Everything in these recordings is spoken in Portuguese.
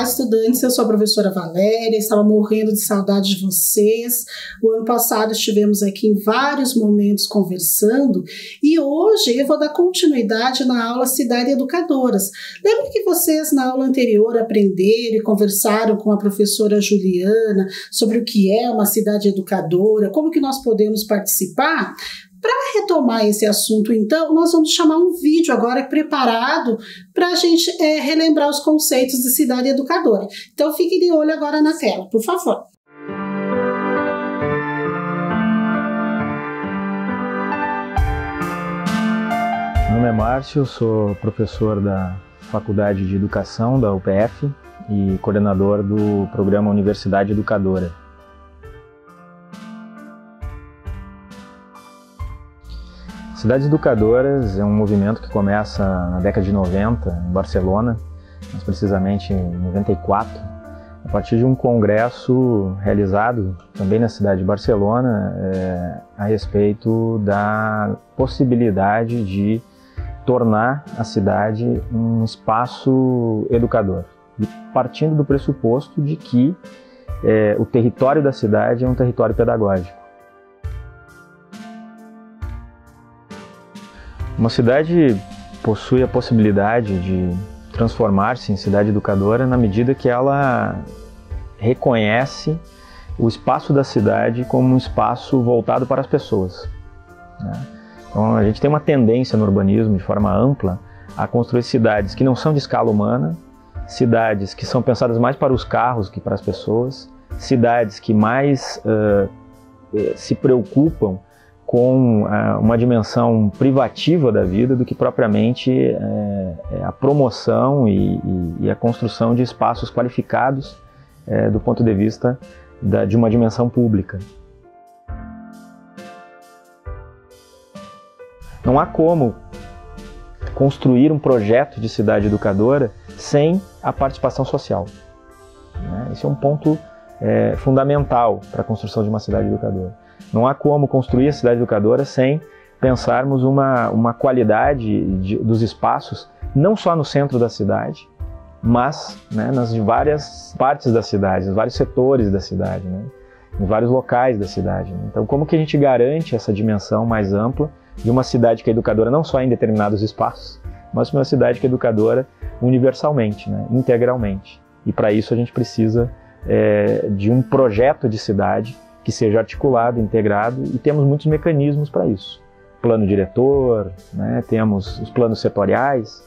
estudantes, eu sou a professora Valéria, estava morrendo de saudade de vocês. O ano passado estivemos aqui em vários momentos conversando e hoje eu vou dar continuidade na aula Cidade Educadoras. Lembra que vocês na aula anterior aprenderam e conversaram com a professora Juliana sobre o que é uma cidade educadora, como que nós podemos participar? Para retomar esse assunto, então, nós vamos chamar um vídeo agora preparado para a gente relembrar os conceitos de cidade educadora. Então, fiquem de olho agora na tela, por favor. Meu nome é Márcio, sou professor da Faculdade de Educação da UPF e coordenador do programa Universidade Educadora. Cidades Educadoras é um movimento que começa na década de 90, em Barcelona, mais precisamente em 94, a partir de um congresso realizado também na cidade de Barcelona a respeito da possibilidade de tornar a cidade um espaço educador, e partindo do pressuposto de que o território da cidade é um território pedagógico. Uma cidade possui a possibilidade de transformar-se em cidade educadora na medida que ela reconhece o espaço da cidade como um espaço voltado para as pessoas, né? Então a gente tem uma tendência no urbanismo de forma ampla a construir cidades que não são de escala humana, cidades que são pensadas mais para os carros que para as pessoas, cidades que mais se preocupam com uma dimensão privativa da vida do que propriamente a promoção e a construção de espaços qualificados do ponto de vista de uma dimensão pública. Não há como construir um projeto de cidade educadora sem a participação social, né? Esse é um ponto fundamental para a construção de uma cidade educadora. Não há como construir a cidade educadora sem pensarmos uma qualidade dos espaços, não só no centro da cidade, mas, né, nas várias partes da cidade, nos vários setores da cidade, né, em vários locais da cidade, né? Então, como que a gente garante essa dimensão mais ampla de uma cidade que é educadora não só em determinados espaços, mas uma cidade que é educadora universalmente, né, integralmente? E para isso a gente precisa de um projeto de cidade que seja articulado, integrado, e temos muitos mecanismos para isso. Plano diretor, né, temos os planos setoriais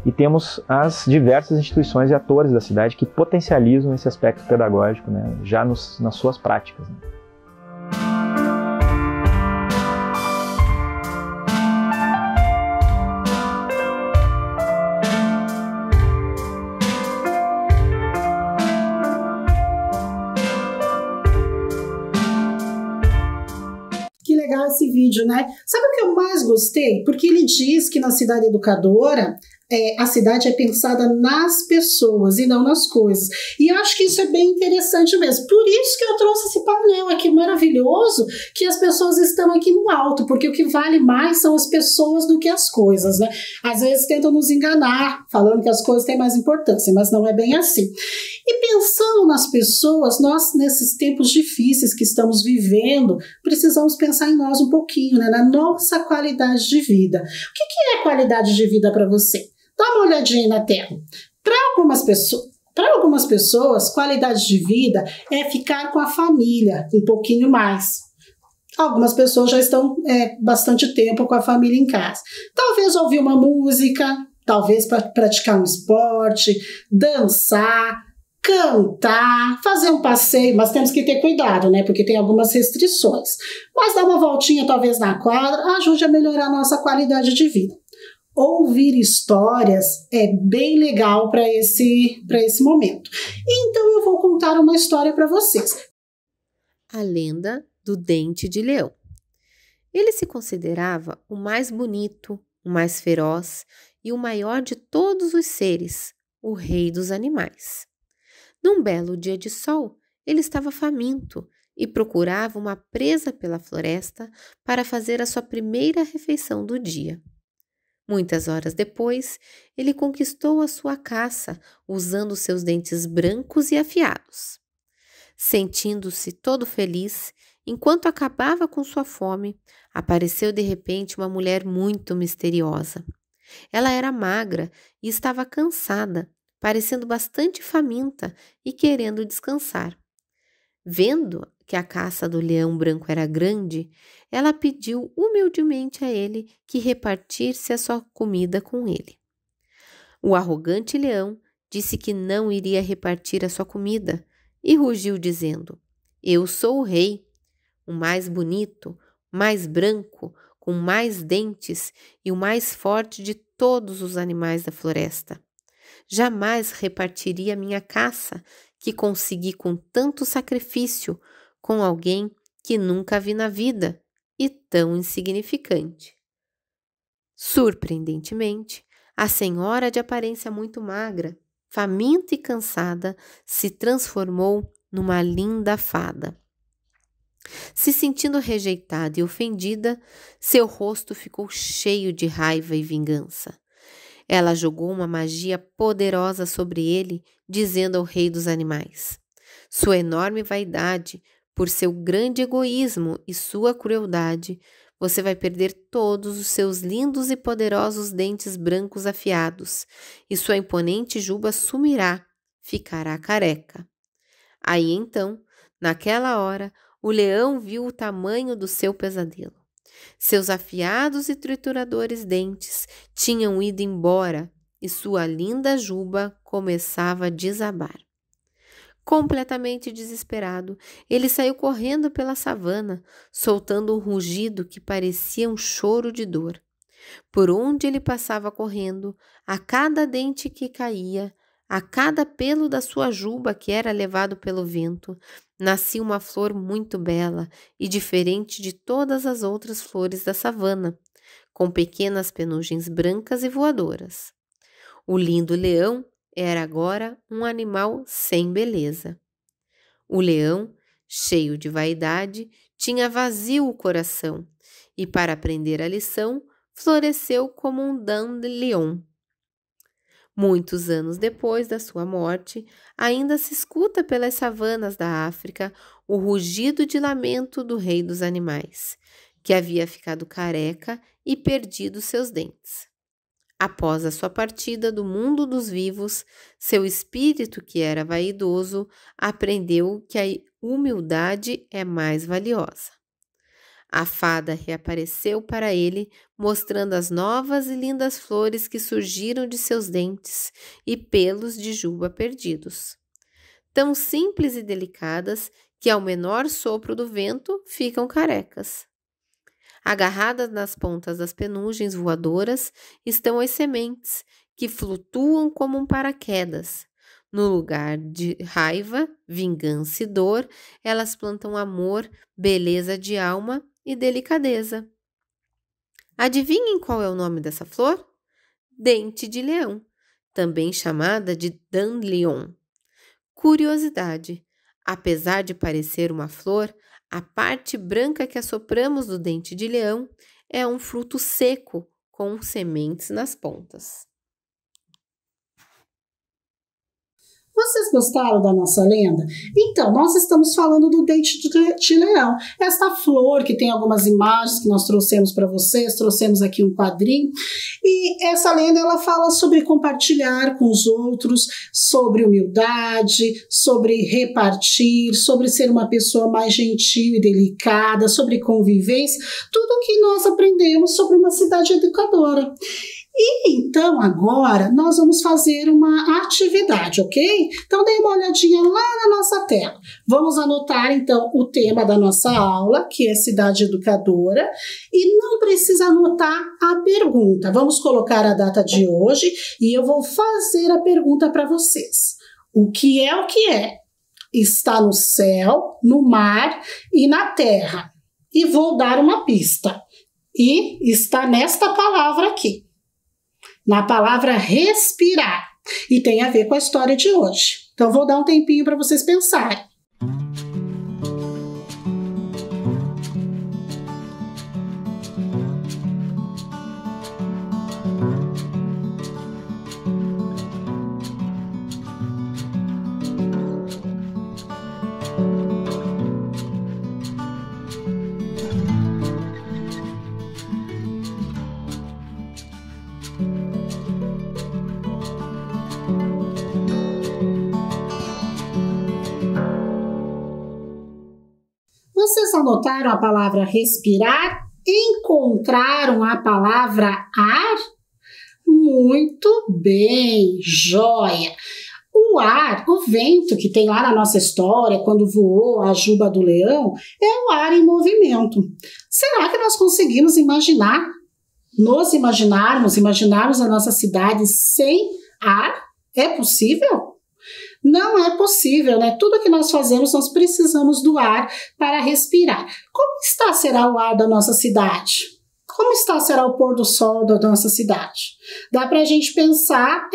e temos as diversas instituições e atores da cidade que potencializam esse aspecto pedagógico, né, já nas suas práticas, né. Esse vídeo, né? Sabe o que eu mais gostei? Porque ele diz que na cidade educadora a cidade é pensada nas pessoas e não nas coisas. E eu acho que isso é bem interessante mesmo. Por isso que eu trouxe esse painel aqui maravilhoso, que as pessoas estão aqui no alto, porque o que vale mais são as pessoas do que as coisas, né? Às vezes tentam nos enganar, falando que as coisas têm mais importância, mas não é bem assim. E pensando nas pessoas, nós, nesses tempos difíceis que estamos vivendo, precisamos pensar em nós um pouquinho, né? Na nossa qualidade de vida. O que é qualidade de vida para você? Dá uma olhadinha na tela. Para algumas pessoas, qualidade de vida é ficar com a família um pouquinho mais. Algumas pessoas já estão bastante tempo com a família em casa. Talvez ouvir uma música, talvez praticar um esporte, dançar, cantar, fazer um passeio, mas temos que ter cuidado, né? Porque tem algumas restrições. Mas dar uma voltinha talvez na quadra ajude a melhorar a nossa qualidade de vida. Ouvir histórias é bem legal para esse momento. Então eu vou contar uma história para vocês. A lenda do dente de leão. Ele se considerava o mais bonito, o mais feroz e o maior de todos os seres, o rei dos animais. Num belo dia de sol, ele estava faminto e procurava uma presa pela floresta para fazer a sua primeira refeição do dia. Muitas horas depois, ele conquistou a sua caça usando seus dentes brancos e afiados. Sentindo-se todo feliz, enquanto acabava com sua fome, apareceu de repente uma mulher muito misteriosa. Ela era magra e estava cansada, parecendo bastante faminta e querendo descansar. Vendo que a caça do leão branco era grande, ela pediu humildemente a ele que repartisse a sua comida com ele. O arrogante leão disse que não iria repartir a sua comida e rugiu dizendo: "Eu sou o rei, o mais bonito, mais branco, com mais dentes e o mais forte de todos os animais da floresta. Jamais repartiria minha caça, que consegui com tanto sacrifício, com alguém que nunca vi na vida e tão insignificante." Surpreendentemente, a senhora de aparência muito magra, faminta e cansada, se transformou numa linda fada. Se sentindo rejeitada e ofendida, seu rosto ficou cheio de raiva e vingança. Ela jogou uma magia poderosa sobre ele, dizendo ao rei dos animais: "Sua enorme vaidade, por seu grande egoísmo e sua crueldade, você vai perder todos os seus lindos e poderosos dentes brancos afiados, e sua imponente juba sumirá, ficará careca." Aí então, naquela hora, o leão viu o tamanho do seu pesadelo. Seus afiados e trituradores dentes tinham ido embora e sua linda juba começava a desabar. Completamente desesperado, ele saiu correndo pela savana, soltando um rugido que parecia um choro de dor. Por onde ele passava correndo, a cada dente que caía, a cada pelo da sua juba que era levado pelo vento, nascia uma flor muito bela e diferente de todas as outras flores da savana, com pequenas penugens brancas e voadoras. O lindo leão era agora um animal sem beleza. O leão, cheio de vaidade, tinha vazio o coração e, para aprender a lição, floresceu como um dandelion. Muitos anos depois da sua morte, ainda se escuta pelas savanas da África o rugido de lamento do rei dos animais, que havia ficado careca e perdido seus dentes. Após a sua partida do mundo dos vivos, seu espírito, que era vaidoso, aprendeu que a humildade é mais valiosa. A fada reapareceu para ele, mostrando as novas e lindas flores que surgiram de seus dentes e pelos de juba perdidos. Tão simples e delicadas que, ao menor sopro do vento, ficam carecas. Agarradas nas pontas das penugens voadoras estão as sementes, que flutuam como um paraquedas. No lugar de raiva, vingança e dor, elas plantam amor, beleza de alma e delicadeza. Adivinhem qual é o nome dessa flor? Dente de leão, também chamada de dandelion. Curiosidade: apesar de parecer uma flor, a parte branca que assopramos do dente de leão é um fruto seco com sementes nas pontas. Vocês gostaram da nossa lenda? Então, nós estamos falando do dente de leão. Esta flor que tem algumas imagens que nós trouxemos para vocês, trouxemos aqui um quadrinho. E essa lenda, ela fala sobre compartilhar com os outros, sobre humildade, sobre repartir, sobre ser uma pessoa mais gentil e delicada, sobre convivência, tudo que nós aprendemos sobre uma cidade educadora. E então agora nós vamos fazer uma atividade, ok? Então dê uma olhadinha lá na nossa tela. Vamos anotar então o tema da nossa aula, que é cidade educadora, e não precisa anotar a pergunta. Vamos colocar a data de hoje e eu vou fazer a pergunta para vocês. O que é o que é? Está no céu, no mar e na terra. E vou dar uma pista. E está nesta palavra aqui. Na palavra respirar, e tem a ver com a história de hoje. Então, vou dar um tempinho para vocês pensarem. Vocês anotaram a palavra respirar? Encontraram a palavra ar? Muito bem, joia! O ar, o vento que tem lá na nossa história, quando voou a juba do leão, é o ar em movimento. Será que nós conseguimos imaginarmos a nossa cidade sem ar? É possível? Não é possível, né? Tudo que nós fazemos, nós precisamos do ar para respirar. Como será o ar da nossa cidade? Como será o pôr do sol da nossa cidade? Dá para a gente pensar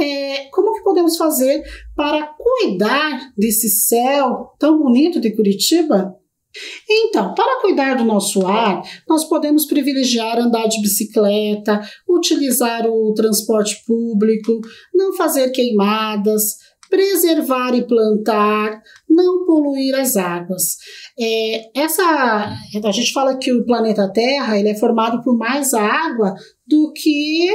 como que podemos fazer para cuidar desse céu tão bonito de Curitiba? Então, para cuidar do nosso ar, nós podemos privilegiar andar de bicicleta, utilizar o transporte público, não fazer queimadas, preservar e plantar, não poluir as águas. A gente fala que o planeta Terra ele é formado por mais água do que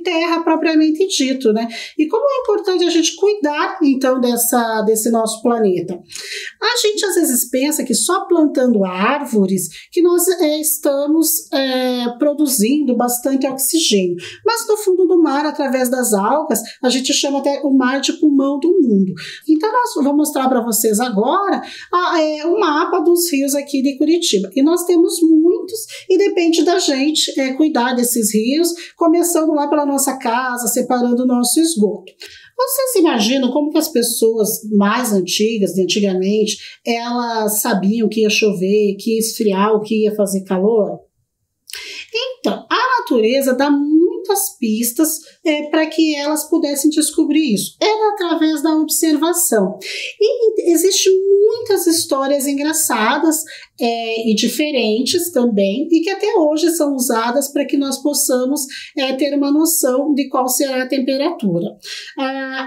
terra propriamente dito, né? E como é importante a gente cuidar, então, desse nosso planeta. A gente, às vezes, pensa que só plantando árvores que nós estamos produzindo bastante oxigênio. Mas no fundo do mar, através das algas, a gente chama até o mar de pulmão do mundo. Então, nós vou mostrar para vocês agora o mapa dos rios aqui de Curitiba. E nós temos muitos, e depende da gente cuidar desses rios, começando lá pela nossa casa, separando o nosso esgoto. Vocês imaginam como que as pessoas mais antigas, de antigamente, elas sabiam que ia chover, que ia esfriar, ou que ia fazer calor? Então, a natureza dá muitas pistas para que elas pudessem descobrir isso. Era através da observação. E existem muitas histórias engraçadas e diferentes também, e que até hoje são usadas para que nós possamos ter uma noção de qual será a temperatura.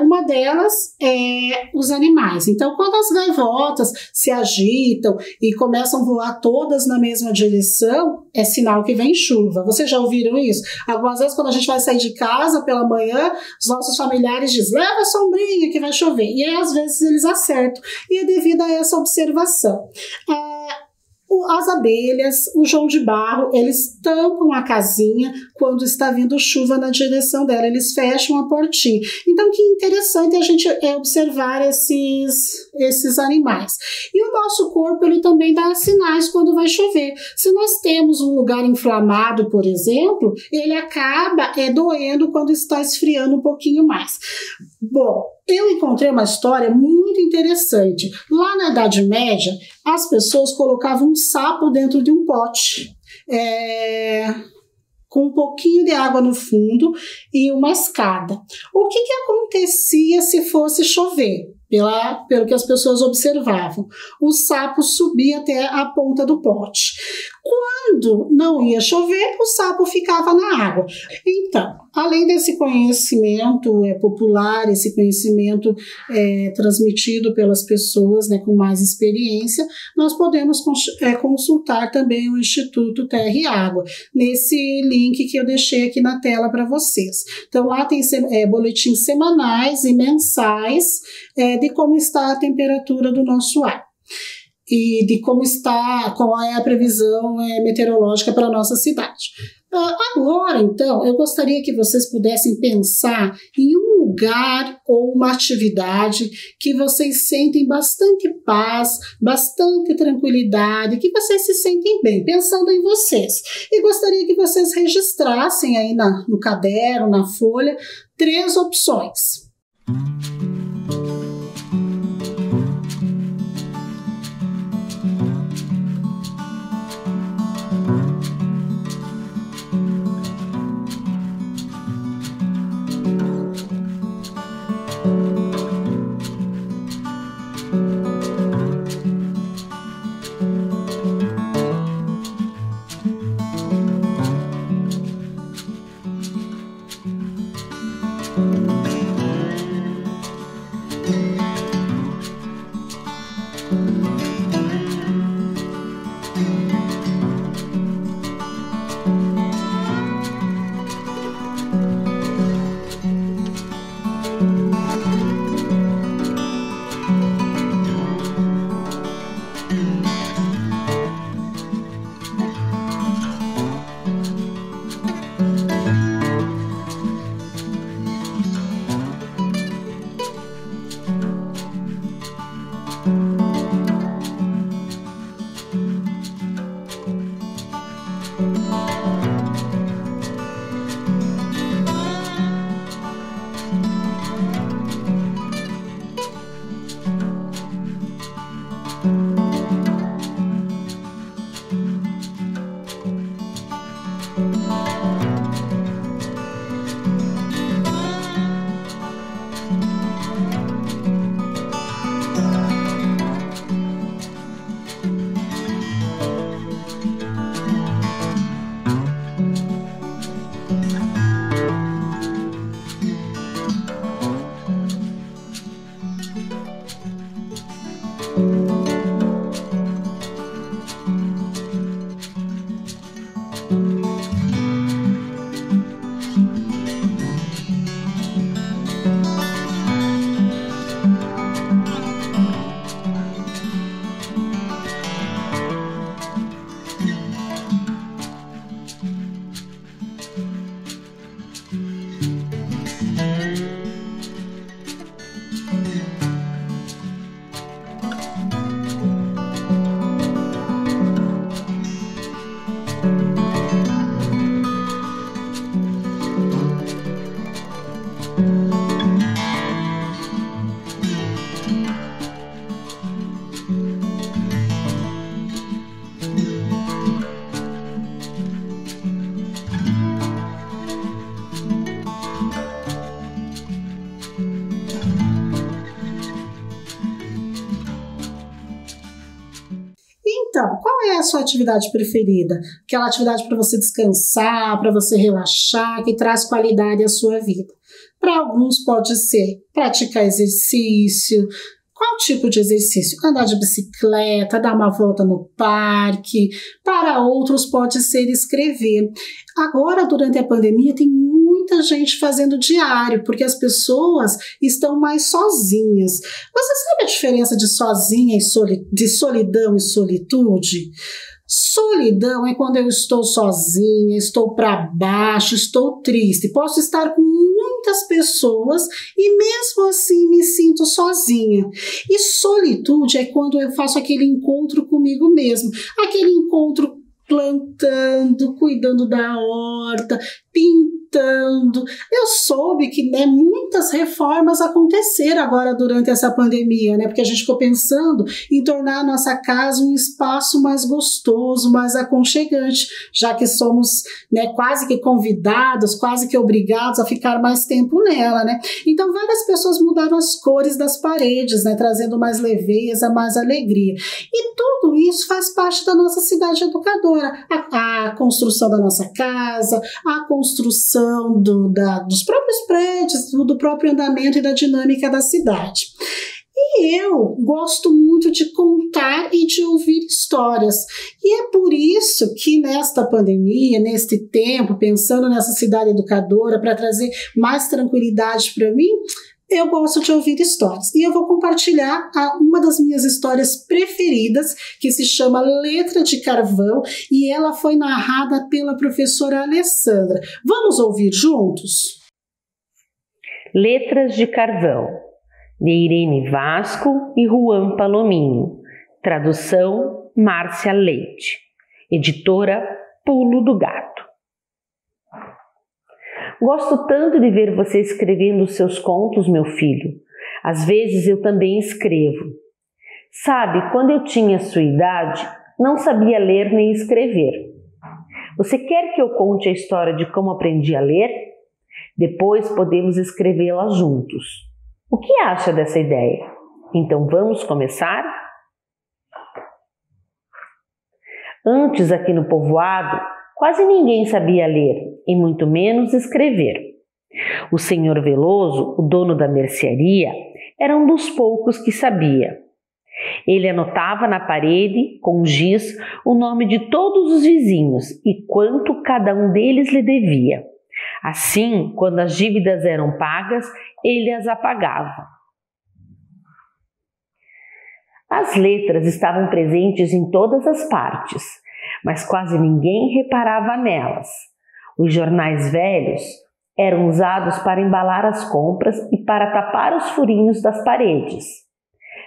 Uma delas é os animais. Então, quando as gaivotas se agitam e começam a voar todas na mesma direção, é sinal que vem chuva. Vocês já ouviram isso? Algumas vezes, quando a gente vai sair de casa pela manhã, os nossos familiares dizem, leva a sombrinha que vai chover. E aí, às vezes, eles acertam. E é devido a essa observação. As abelhas, o João de Barro, eles tampam a casinha quando está vindo chuva na direção dela, eles fecham a portinha. Então, que interessante a gente observar esses animais. E o nosso corpo, ele também dá sinais quando vai chover. Se nós temos um lugar inflamado, por exemplo, ele acaba doendo quando está esfriando um pouquinho mais. Bom, eu encontrei uma história muito interessante. Lá na Idade Média, as pessoas colocavam um sapo dentro de um pote, com um pouquinho de água no fundo e uma escada. O que acontecia se fosse chover? Pelo que as pessoas observavam, o sapo subia até a ponta do pote. Quando não ia chover, o sapo ficava na água. Então, além desse conhecimento popular, esse conhecimento transmitido pelas pessoas com mais experiência, nós podemos consultar também o Instituto Terra e Água, nesse link que eu deixei aqui na tela para vocês. Então, lá tem boletins semanais e mensais de como está a temperatura do nosso ar e de qual é a previsão meteorológica para a nossa cidade. Agora, então, eu gostaria que vocês pudessem pensar em um lugar ou uma atividade que vocês sentem bastante paz, bastante tranquilidade, que vocês se sentem bem, pensando em vocês. E gostaria que vocês registrassem aí no caderno, na folha, 3 opções. Então, qual é a sua atividade preferida? Aquela atividade para você descansar, para você relaxar, que traz qualidade à sua vida. Para alguns pode ser praticar exercício. Qual tipo de exercício? Andar de bicicleta, dar uma volta no parque. Para outros pode ser escrever. Agora, durante a pandemia, tem muita gente fazendo diário, porque as pessoas estão mais sozinhas. Você sabe a diferença de sozinha e de solidão e solitude? Solidão é quando eu estou sozinha, estou para baixo, estou triste. Posso estar com muitas pessoas e mesmo assim me sinto sozinha. E solitude é quando eu faço aquele encontro comigo mesmo, aquele encontro plantando, cuidando da horta, pintando. Eu soube que muitas reformas aconteceram agora durante essa pandemia, porque a gente ficou pensando em tornar a nossa casa um espaço mais gostoso, mais aconchegante, já que somos quase que convidados, quase que obrigados a ficar mais tempo nela, Então várias pessoas mudaram as cores das paredes, trazendo mais leveza, mais alegria. E tudo isso faz parte da nossa cidade educadora. A construção da nossa casa, a construção dos próprios prédios, do próprio andamento e da dinâmica da cidade. E eu gosto muito de contar e de ouvir histórias. E é por isso que nesta pandemia, neste tempo, pensando nessa cidade educadora para trazer mais tranquilidade para mim, eu gosto de ouvir histórias. E eu vou compartilhar uma das minhas histórias preferidas, que se chama Letra de Carvão, e ela foi narrada pela professora Alessandra. Vamos ouvir juntos? Letras de Carvão, de Irene Vasco e Juan Palominho. Tradução, Márcia Leite. Editora, Pulo do Gato. Gosto tanto de ver você escrevendo os seus contos, meu filho. Às vezes eu também escrevo. Sabe, quando eu tinha sua idade, não sabia ler nem escrever. Você quer que eu conte a história de como aprendi a ler? Depois podemos escrevê-la juntos. O que acha dessa ideia? Então vamos começar? Antes, aqui no povoado, quase ninguém sabia ler, e muito menos escrever. O senhor Veloso, o dono da mercearia, era um dos poucos que sabia. Ele anotava na parede, com giz, o nome de todos os vizinhos e quanto cada um deles lhe devia. Assim, quando as dívidas eram pagas, ele as apagava. As letras estavam presentes em todas as partes, mas quase ninguém reparava nelas. Os jornais velhos eram usados para embalar as compras e para tapar os furinhos das paredes.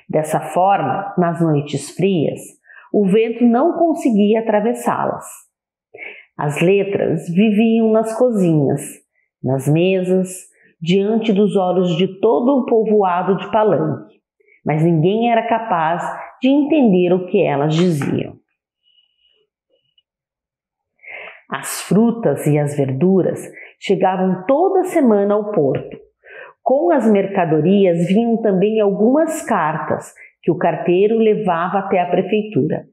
Dessa forma, nas noites frias, o vento não conseguia atravessá-las. As letras viviam nas cozinhas, nas mesas, diante dos olhos de todo o povoado de Palanque, mas ninguém era capaz de entender o que elas diziam. As frutas e as verduras chegavam toda semana ao porto. Com as mercadorias vinham também algumas cartas que o carteiro levava até a prefeitura.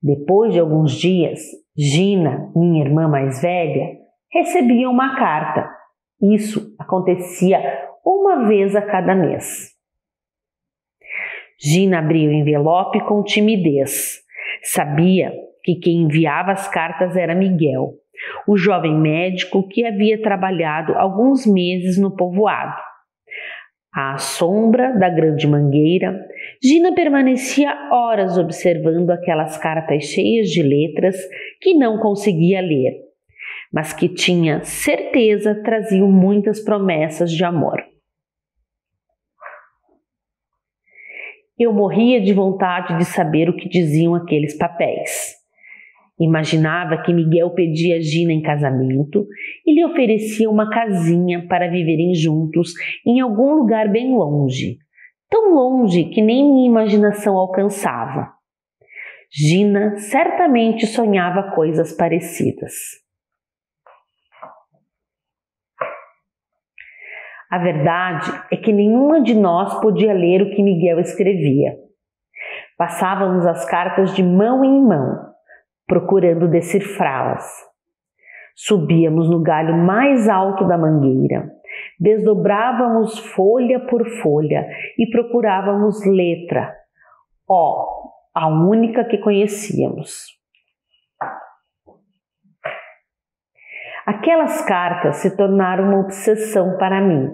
Depois de alguns dias, Gina, minha irmã mais velha, recebia uma carta. Isso acontecia uma vez a cada mês. Gina abriu o envelope com timidez. Sabia que quem enviava as cartas era Miguel, o jovem médico que havia trabalhado alguns meses no povoado. À sombra da grande mangueira, Gina permanecia horas observando aquelas cartas cheias de letras que não conseguia ler, mas que tinha certeza traziam muitas promessas de amor. Eu morria de vontade de saber o que diziam aqueles papéis. Imaginava que Miguel pedia Gina em casamento e lhe oferecia uma casinha para viverem juntos em algum lugar bem longe, tão longe que nem minha imaginação alcançava. Gina certamente sonhava coisas parecidas. A verdade é que nenhuma de nós podia ler o que Miguel escrevia. Passávamos as cartas de mão em mão, procurando decifrá-las. Subíamos no galho mais alto da mangueira, desdobrávamos folha por folha e procurávamos letra O, a única que conhecíamos. Aquelas cartas se tornaram uma obsessão para mim.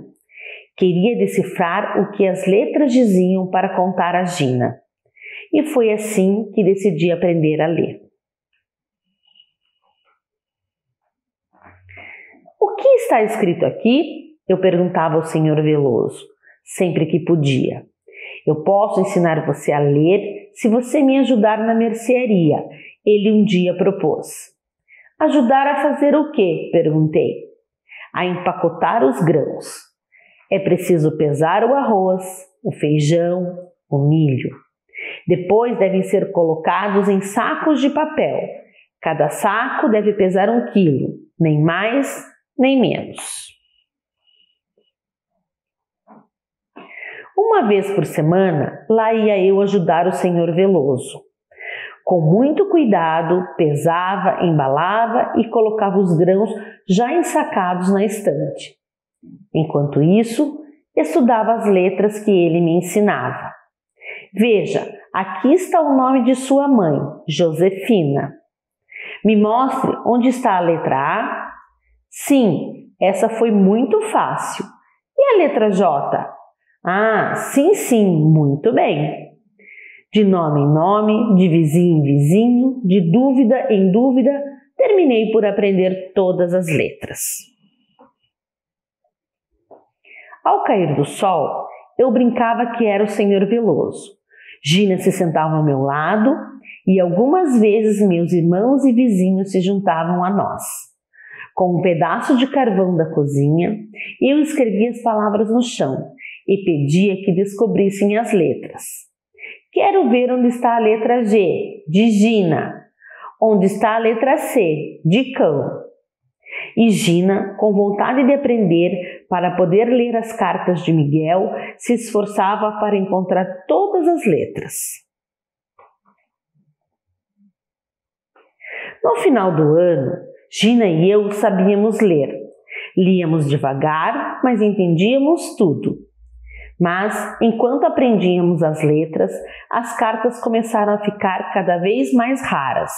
Queria decifrar o que as letras diziam para contar a Gina. E foi assim que decidi aprender a ler. O que está escrito aqui? Eu perguntava ao Senhor Veloso, sempre que podia. Eu posso ensinar você a ler se você me ajudar na mercearia, ele um dia propôs. Ajudar a fazer o quê? Perguntei. A empacotar os grãos. É preciso pesar o arroz, o feijão, o milho. Depois devem ser colocados em sacos de papel. Cada saco deve pesar 1 quilo, nem mais nem menos. Uma vez por semana, lá ia eu ajudar o Senhor Veloso. Com muito cuidado, pesava, embalava e colocava os grãos já ensacados na estante. Enquanto isso, estudava as letras que ele me ensinava. Veja, aqui está o nome de sua mãe, Josefina. Me mostre onde está a letra A. Sim, essa foi muito fácil. E a letra J? Ah, sim, muito bem. De nome em nome, de vizinho em vizinho, de dúvida em dúvida, terminei por aprender todas as letras. Ao cair do sol, eu brincava que era o Senhor Veloso. Gina se sentava ao meu lado e algumas vezes meus irmãos e vizinhos se juntavam a nós. Com um pedaço de carvão da cozinha, eu escrevia as palavras no chão e pedia que descobrissem as letras. Quero ver onde está a letra G, de Gina. Onde está a letra C, de cão. E Gina, com vontade de aprender para poder ler as cartas de Miguel, se esforçava para encontrar todas as letras. No final do ano, Gina e eu sabíamos ler. Líamos devagar, mas entendíamos tudo. Mas, enquanto aprendíamos as letras, as cartas começaram a ficar cada vez mais raras.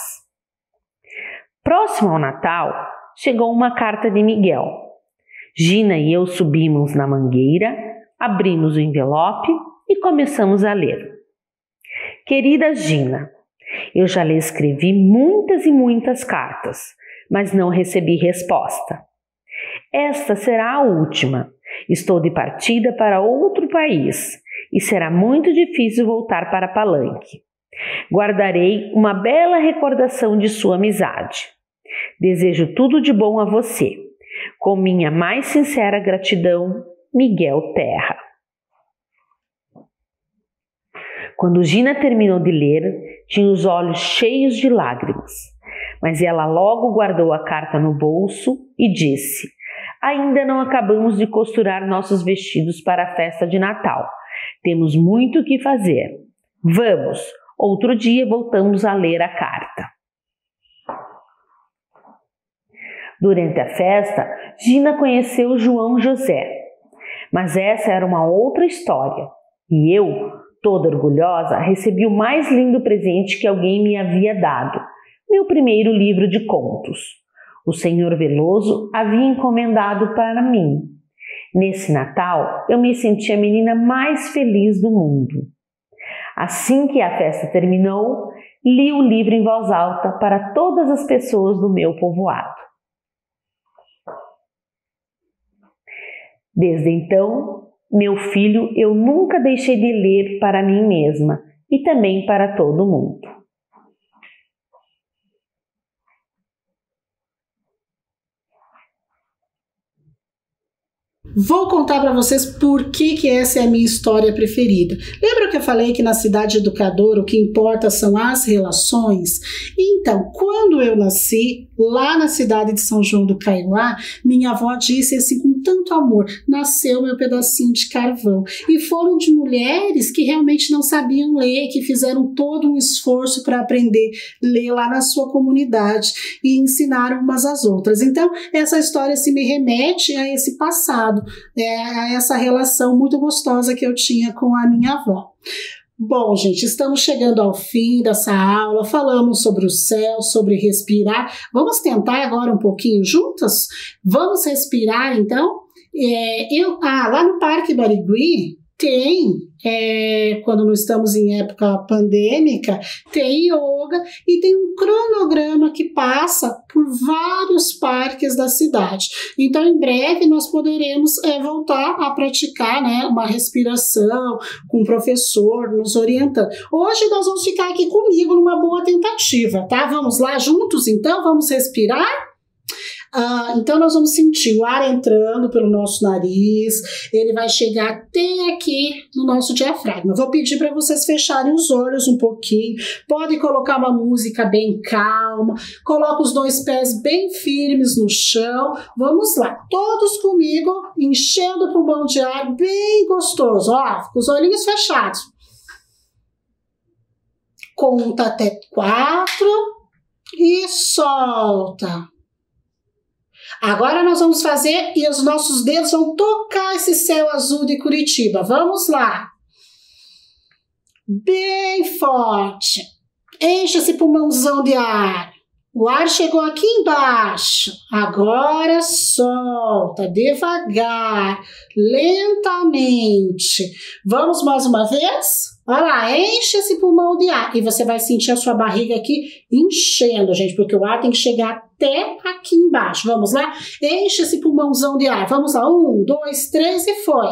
Próximo ao Natal, chegou uma carta de Miguel. Gina e eu subimos na mangueira, abrimos o envelope e começamos a ler. Querida Gina, eu já lhe escrevi muitas e muitas cartas, mas não recebi resposta. Esta será a última. Estou de partida para outro país e será muito difícil voltar para Palanque. Guardarei uma bela recordação de sua amizade. Desejo tudo de bom a você. Com minha mais sincera gratidão, Miguel Terra. Quando Gina terminou de ler, tinha os olhos cheios de lágrimas, mas ela logo guardou a carta no bolso e disse: ainda não acabamos de costurar nossos vestidos para a festa de Natal. Temos muito o que fazer. Vamos, outro dia voltamos a ler a carta. Durante a festa, Gina conheceu João José. Mas essa era uma outra história. E eu, toda orgulhosa, recebi o mais lindo presente que alguém me havia dado. Meu primeiro livro de contos. O Senhor Veloso havia encomendado para mim. Nesse Natal, eu me senti a menina mais feliz do mundo. Assim que a festa terminou, li o livro em voz alta para todas as pessoas do meu povoado. Desde então, meu filho, eu nunca deixei de ler para mim mesma e também para todo mundo. Vou contar para vocês por que essa é a minha história preferida. Lembra que eu falei que na cidade educadora o que importa são as relações? Então, quando eu nasci, lá na cidade de São João do Caiuá, minha avó disse assim com tanto amor, nasceu meu pedacinho de carvão. E foram de mulheres que realmente não sabiam ler, que fizeram todo um esforço para aprender a ler lá na sua comunidade e ensinaram umas às outras. Então, essa história se me remete a esse passado, a essa relação muito gostosa que eu tinha com a minha avó. Bom, gente, estamos chegando ao fim dessa aula, falamos sobre o céu, sobre respirar. Vamos tentar agora um pouquinho juntas? Vamos respirar, então? Lá no Parque Barigui tem, quando não estamos em época pandêmica, tem yoga e tem um cronograma que passa por vários parques da cidade. Então, em breve, nós poderemos voltar a praticar, né, uma respiração com o professor nos orientando. Hoje nós vamos ficar aqui comigo numa boa tentativa, tá? Vamos lá juntos, então? Vamos respirar? Então nós vamos sentir o ar entrando pelo nosso nariz, ele vai chegar até aqui no nosso diafragma. Vou pedir para vocês fecharem os olhos um pouquinho, podem colocar uma música bem calma, coloca os 2 pés bem firmes no chão. Vamos lá, todos comigo, enchendo o pulmão de ar bem gostoso, ó, com os olhinhos fechados. Conta até 4 e solta. Agora nós vamos fazer e os nossos dedos vão tocar esse céu azul de Curitiba. Vamos lá. Bem forte. Enche esse pulmãozão de ar. O ar chegou aqui embaixo. Agora solta, devagar, lentamente. Vamos mais uma vez? Olha lá, enche esse pulmão de ar. E você vai sentir a sua barriga aqui enchendo, gente, porque o ar tem que chegar até aqui embaixo. Vamos lá? Enche esse pulmãozão de ar. Vamos lá, 1, 2, 3 e foi.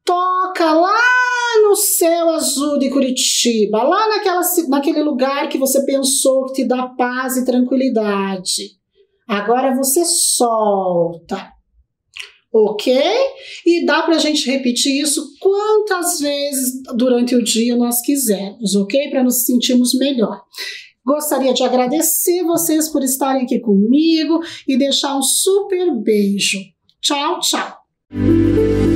Toca lá no céu azul de Curitiba, lá naquele lugar que você pensou que te dá paz e tranquilidade. Agora você solta. Ok? E dá pra gente repetir isso quantas vezes durante o dia nós quisermos, ok? Para nos sentirmos melhor. Gostaria de agradecer vocês por estarem aqui comigo e deixar um super beijo. Tchau, tchau!